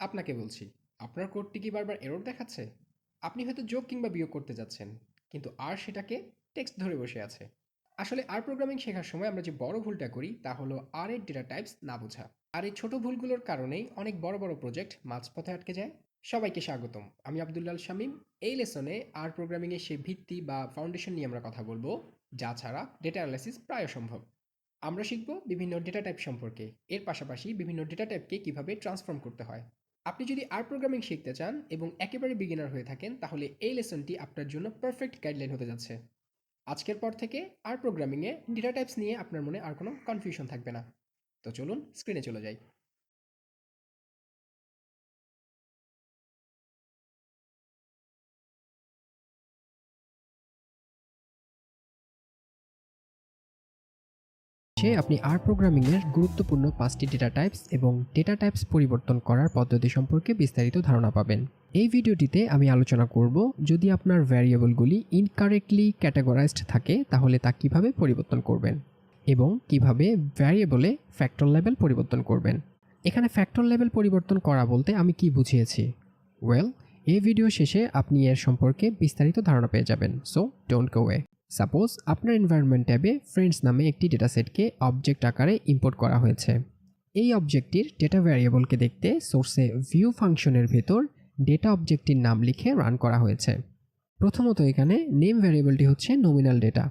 আপনাকে বলছি, আপনার কোডটি কি বারবার এরর দেখাচ্ছে? আপনি হয়তো যোগ কিংবা বিয়োগ করতে যাচ্ছেন, কিন্তু আর সেটাকে টেক্সট ধরে বসে আছে। আসলে আর প্রোগ্রামিং শেখার সময় আমরা যে বড় ভুলটা করি তা হলো আর এর ডেটা টাইপস না বোঝা। আর এই ছোট ভুলগুলোর কারণেই অনেক বড় বড় প্রজেক্ট মাঝপথে আটকে যায়। সবাইকে স্বাগতম, আমি আব্দুল্লাল শামীম। এই লেসনে আর প্রোগ্রামিংয়ের সেই ভিত্তি বা ফাউন্ডেশন নিয়ে আমরা কথা বলবো, যা ছাড়া ডেটা অ্যানালাইসিস প্রায় অসম্ভব। আমরা শিখব বিভিন্ন ডেটা টাইপ সম্পর্কে, এর পাশাপাশি বিভিন্ন ডেটা টাইপকে কিভাবে ট্রান্সফর্ম করতে হয়। আপনি যদি আর প্রোগ্রামিং শিখতে চান এবং একেবারে বিগিনার হয়ে থাকেন, তাহলে এই লেসনটি আপনার জন্য পারফেক্ট গাইডলাইন হতে যাচ্ছে। আজকের পর থেকে আর প্রোগ্রামিংয়ে ডেটা টাইপস নিয়ে আপনার মনে আর কোনো কনফিউশন থাকবে না। তো চলুন স্ক্রিনে চলে যাই। আপনি আর প্রোগ্রামিংয়ের গুরুত্বপূর্ণ 5টি ডেটা টাইপস এবং ডেটা টাইপস পরিবর্তন করার পদ্ধতি সম্পর্কে বিস্তারিত ধারণা পাবেন। এই ভিডিওটিতে আমি আলোচনা করব, যদি আপনার ভ্যারিয়েবলগুলি ইনকারেক্টলি ক্যাটাগরাইজড থাকে তাহলে তা কিভাবে পরিবর্তন করবেন এবং কিভাবে ভ্যারিয়েবলে ফ্যাক্টর লেভেল পরিবর্তন করবেন। এখানে ফ্যাক্টর লেভেল পরিবর্তন করা বলতে আমি কি বুঝিয়েছি? ওয়েল, এই ভিডিও শেষে আপনি এর সম্পর্কে বিস্তারিত ধারণা পেয়ে যাবেন, so don't go away. Suppose আপনার এনভায়রনমেন্ট ট্যাবে ফ্রেন্ডস নামে একটি ডেটাসেটকে অবজেক্ট আকারে ইম্পোর্ট করা হয়েছে। এই অবজেক্টটির ডেটা ভ্যারিয়েবলকে দেখতে সোর্সে ভিউ ফাংশনের ভেতর ডেটা অবজেক্টটির নাম লিখে রান করা হয়েছে। প্রথমত এখানে নেম ভ্যারিয়েবলটি হচ্ছে নমিনাল ডেটা,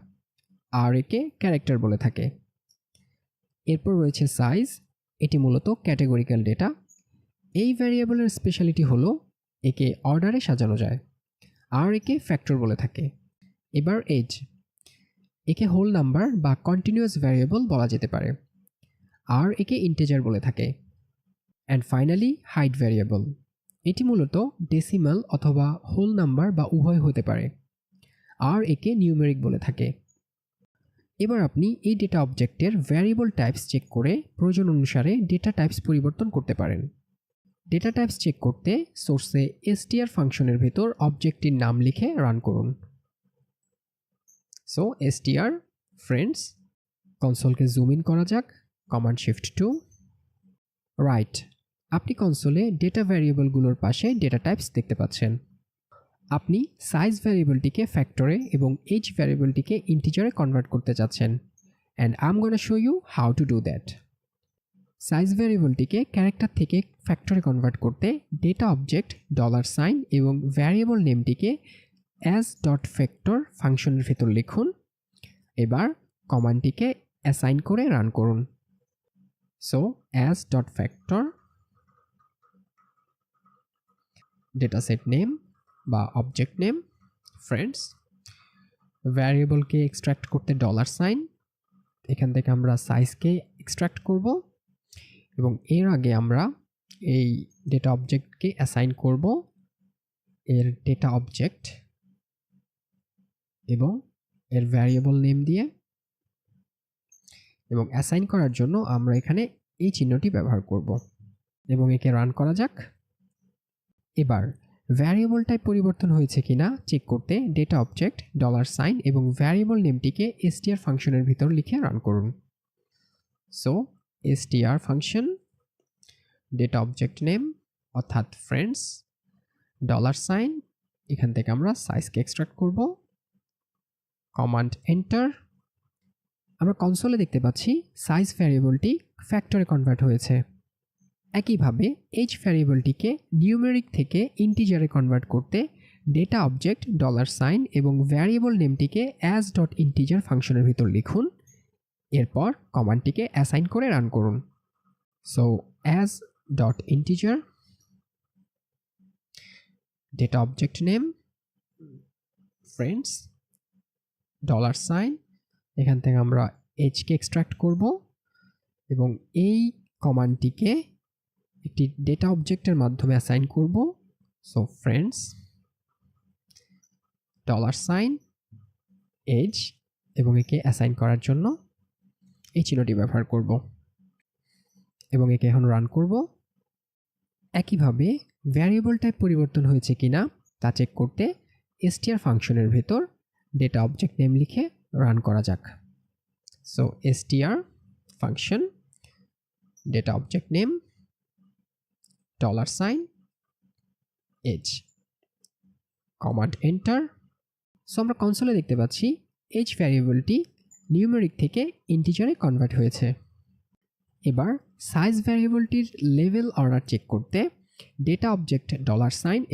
আর একে ক্যারেক্টার বলে থাকে। এরপর রয়েছে সাইজ, এটি মূলত ক্যাটেগরিক্যাল ডেটা। এই ভ্যারিয়েবলের স্পেশালিটি হলো একে অর্ডারে সাজানো যায়, আর একে ফ্যাক্টর বলে থাকে। এবার এজ, একে হোল নাম্বার বা কন্টিনিউয়াস ভ্যারিয়েবল বলা যেতে পারে, আর একে ইন্টিজার বলে থাকে। অ্যান্ড ফাইনালি হাইট ভ্যারিয়েবল, এটি মূলত ডেসিমাল অথবা হোল নাম্বার বা উভয় হতে পারে, আর একে নিউমেরিক বলে থাকে। এবার আপনি এই ডেটা অবজেক্টের ভ্যারিয়েবল টাইপস চেক করে প্রয়োজন অনুসারে ডেটা টাইপস পরিবর্তন করতে পারেন। ডেটা টাইপস চেক করতে সোর্সে str ফাংশনের ভেতর অবজেক্টটির নাম লিখে রান করুন। সো str ফ্রেন্ডস, কনসোলকে জুম ইন করা যাক, কমান্ড শিফট টু রাইট। আপনি কনসোলে ডেটা ভ্যারিয়েবলগুলোর পাশে ডেটা টাইপস দেখতে পাচ্ছেন। আপনি সাইজ ভ্যারিয়েবলটিকে ফ্যাক্টরে এবং এজ ভ্যারিয়েবলটিকে ইন্টিজারে কনভার্ট করতে চাচ্ছেন, and I am gonna show you how to do that. Size ভ্যারিয়েবলটিকে ক্যারেক্টার থেকে ফ্যাক্টরে কনভার্ট করতে ডেটা অবজেক্ট $সাইন এবং ভ্যারিয়েবল নেমটিকে অ্যাজ ডট ফ্যাক্টর ফাংশনের ভেতর লিখুন। এবার কমান্ডটিকে অ্যাসাইন করে রান করুন। So as dot factor dataset name বা অবজেক্ট নেম ফ্রেন্ডস, ভ্যারিয়েবলকে এক্সট্র্যাক্ট করতে $সাইন, এখান থেকে আমরা সাইজকে এক্সট্র্যাক্ট করব এবং এর আগে আমরা এই ডেটা অবজেক্টকে অ্যাসাইন করব এর ডেটা অবজেক্ট এবং এর ভ্যারিয়েবল নেম দিয়ে, এবং অ্যাসাইন করার জন্য আমরা এখানে এই চিহ্নটি ব্যবহার করব এবং একে রান করা যাক। এবার ভ্যারিয়েবল টাইপ পরিবর্তন হয়েছে কিনা চেক করতে ডেটা অবজেক্ট $সাইন এবং ভ্যারিয়েবল নেমটিকে str ফাংশনের ভিতর লিখে রান করুন। So str function data object name অর্থাৎ ফ্রেন্ডস $সাইন, এখান থেকে আমরা সাইজকে এক্সট্রাক্ট করব, কমান্ড এন্টার। আমরা কনসোলে দেখতে পাচ্ছি সাইজ ভ্যারিয়েবলটি ফ্যাক্টরে কনভার্ট হয়েছে। একইভাবে এজ ভ্যারিয়েবলটিকে নিউমেরিক থেকে ইন্টিজারে কনভার্ট করতে ডেটা অবজেক্ট $সাইন এবং ভ্যারিয়েবল নেমটিকে অ্যাজ ডট ইন্টিজার ফাংশনের ভিতর লিখুন। এরপর কমান্ডটিকে অ্যাসাইন করে রান করুন। So as dot integer data object name friends $sign, এখান থেকে আমরা এজকে এক্সট্রাক্ট করব এবং এই কমান্ডটিকে একটি ডেটা অবজেক্টের মাধ্যমে অ্যাসাইন করব। সো ফ্রেন্ডস $সাইন এজ, এবং একে অ্যাসাইন করার জন্য এই চিহ্নটি ব্যবহার করব এবং একে এখন রান করব। একইভাবে ভ্যারিয়েবল টাইপ পরিবর্তন হয়েছে কিনা তা চেক করতে str ফাংশনের ভেতর ডেটা অবজেক্ট নেম লিখে রান করা যাক। So str function data object name $h, command enter. So আমরা কনসোলে দেখতে পাচ্ছি h ভ্যারিয়েবলটি নিউমেরিক থেকে ইন্টিজারে কনভার্ট হয়েছে। এবার সাইজ ভ্যারিয়েবলটির লেভেল অর্ডার চেক করতে ডেটা অবজেক্ট $,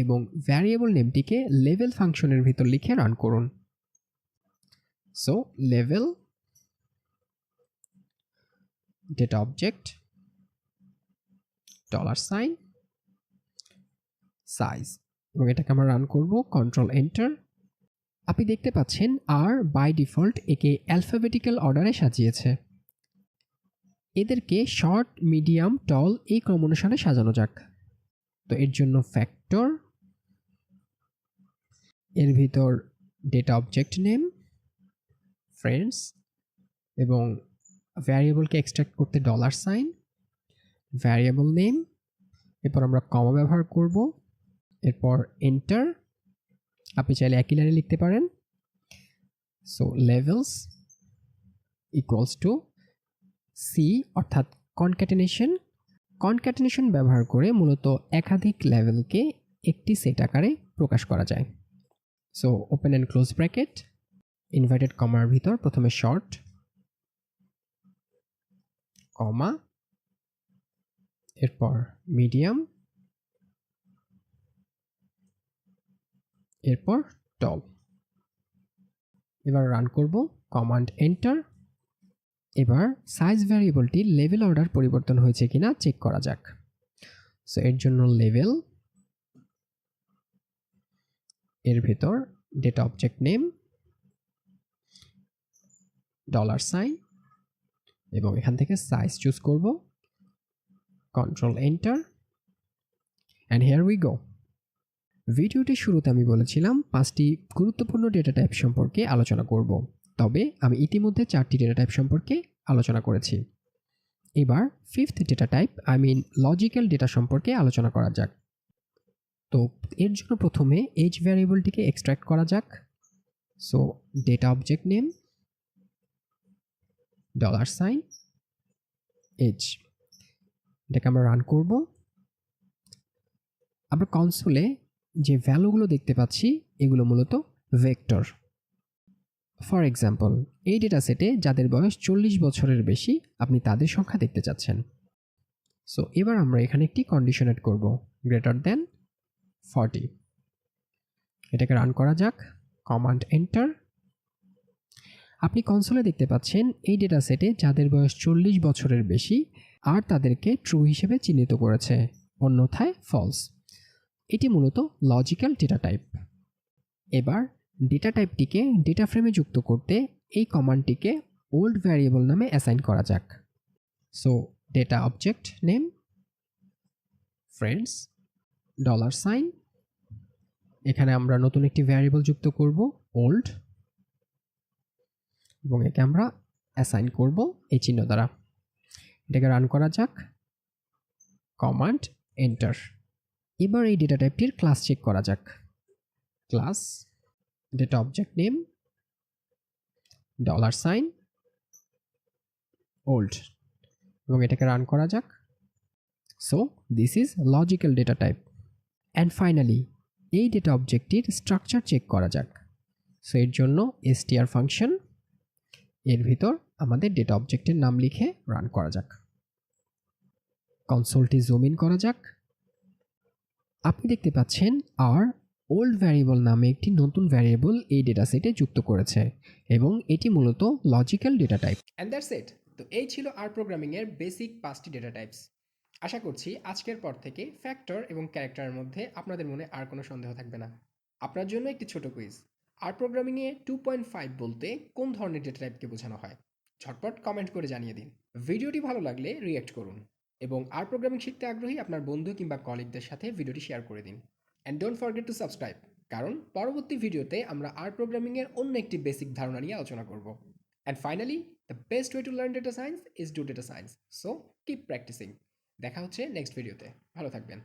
এবং ভ্যারিয়েবল নেমটিকে লেভেল ফাংশনের ভিতর লিখে রান করুন। So level data object $, size, এবং এটাকে আমরা রান করব, কন্ট্রোল এন্টার। আপনি দেখতে পাচ্ছেন আর বাই ডিফল্ট একে অ্যালফাবেটিক্যাল অর্ডারে সাজিয়েছে। এদেরকে শর্ট, মিডিয়াম, টল এই ক্রম অনুসারে সাজানো যাক। তো এর জন্য ফ্যাক্টর, এর ভিতর ডেটা অবজেক্ট নেম, ফ্রেন্ডস, এবং ভ্যারিয়েবলকে এক্সট্রাক্ট করতে $, ভ্যারিয়েবল নেম, এরপর আমরা কমা ব্যবহার করব, এরপর এন্টার। আপনি চাইলে একই লাইনে লিখতে পারেন। So levels equals to C, অর্থাৎ কনক্যাটেনেশন ব্যবহার করে মূলত একাধিক লেভেলকে একটি সেট আকারে প্রকাশ করা যায়। So open and close bracket, inverted কমার ভিতর প্রথমে শর্ট, কমা, এরপর মিডিয়াম, এরপর টল। এবার রান করব, কমান্ড এন্টার। এবার সাইজ ভ্যারিয়েবলটির লেভেল অর্ডার পরিবর্তন হয়েছে কিনা চেক করা যাক। সো এর জন্য লেভেল, এর ভিতর ডেটা অবজেক্ট নেম, $, এবং এখান থেকে সাইজ চুজ করব, control enter, and here we go. ভিডিওটির শুরুতে আমি বলেছিলাম 5টি গুরুত্বপূর্ণ ডেটা টাইপ সম্পর্কে আলোচনা করব, তবে আমি ইতিমধ্যে 4টি ডেটা টাইপ সম্পর্কে আলোচনা করেছি। এবার 5th data type, logical data সম্পর্কে আলোচনা করা যাক। তো এর জন্য প্রথমে h ভ্যারিয়েবলটিকে এক্সট্রাক্ট করা যাক। সো ডেটা অবজেক্ট নেম $, এটাকে আমরা রান করব। আমরা কনসোলে যে ভ্যালুগুলো দেখতে পাচ্ছি এগুলো মূলত ভেক্টর। ফর এক্সাম্পল, এই ডেটা সেটে যাদের বয়স 40 বছরের বেশি আপনি তাদের সংখ্যা দেখতে চাচ্ছেন। সো এবার আমরা এখানে একটি কন্ডিশন এড করব, গ্রেটার দেন 40। এটাকে রান করা যাক, কমান্ড এন্টার। আপনি কনসোলে দেখতে পাচ্ছেন এই ডেটা সেটে যাদের বয়স 40 বছরের বেশি আর তাদেরকে ট্রু হিসেবে চিহ্নিত করেছে, অন্যথায় ফলস। এটি মূলত লজিক্যাল ডেটা টাইপ। এবার ডেটা টাইপটিকে ডেটা ফ্রেমে যুক্ত করতে এই কমান্ডটিকে ওল্ড ভ্যারিয়েবল নামে অ্যাসাইন করা যাক। So data object name, friends, $, এখানে আমরা নতুন একটি ভ্যারিয়েবল যুক্ত করব, ওল্ড, এবং একে আমরা অ্যাসাইন করব এই চিহ্ন দ্বারা। এটাকে রান করা যাক, কমান্ড এন্টার। এবার এই ডেটা টাইপটির ক্লাস চেক করা যাক। Class data object name $, old, এবং এটাকে রান করা যাক। So this is logical data type. And finally এই ডেটা অবজেক্টটির স্ট্রাকচার চেক করা যাক। সো এর জন্য str ফাংশন, এর ভিতর আমাদের ডেটা অবজেক্টের নাম লিখে রান করা যাক। কনসোলটি জুম ইন করা যাক। আপনি দেখতে পাচ্ছেন আর ওল্ড ভ্যারিয়েবল নামে একটি নতুন ভ্যারিয়েবল এই ডেটা সেটে যুক্ত করেছে, এবং এটি মূলত logical data type. And that's it. তো এই ছিল আর প্রোগ্রামিংয়ের বেসিক 5টি ডেটা টাইপস। আশা করছি আজকের পর থেকে ফ্যাক্টর এবং ক্যারেক্টারের মধ্যে আপনাদের মনে আর কোনো সন্দেহ থাকবে না। আপনার জন্য একটি ছোট কুইজ। আর প্রোগ্রামিংয়ে 2.5 বলতে কোন ধরনের ডেটা টাইপকে বোঝানো হয়? ঝটপট কমেন্ট করে জানিয়ে দিন। ভিডিওটি ভালো লাগলে রিঅ্যাক্ট করুন, এবং আর প্রোগ্রামিং শিখতে আগ্রহী আপনার বন্ধু কিংবা কলিগদের সাথে ভিডিওটি শেয়ার করে দিন। And don't forget to subscribe, কারণ পরবর্তী ভিডিওতে আমরা আর প্রোগ্রামিংয়ের অন্য একটি বেসিক ধারণা নিয়ে আলোচনা করব। And finally, the best way to learn data science is do data science. So keep practising. দেখা হচ্ছে নেক্সট ভিডিওতে। ভালো থাকবেন।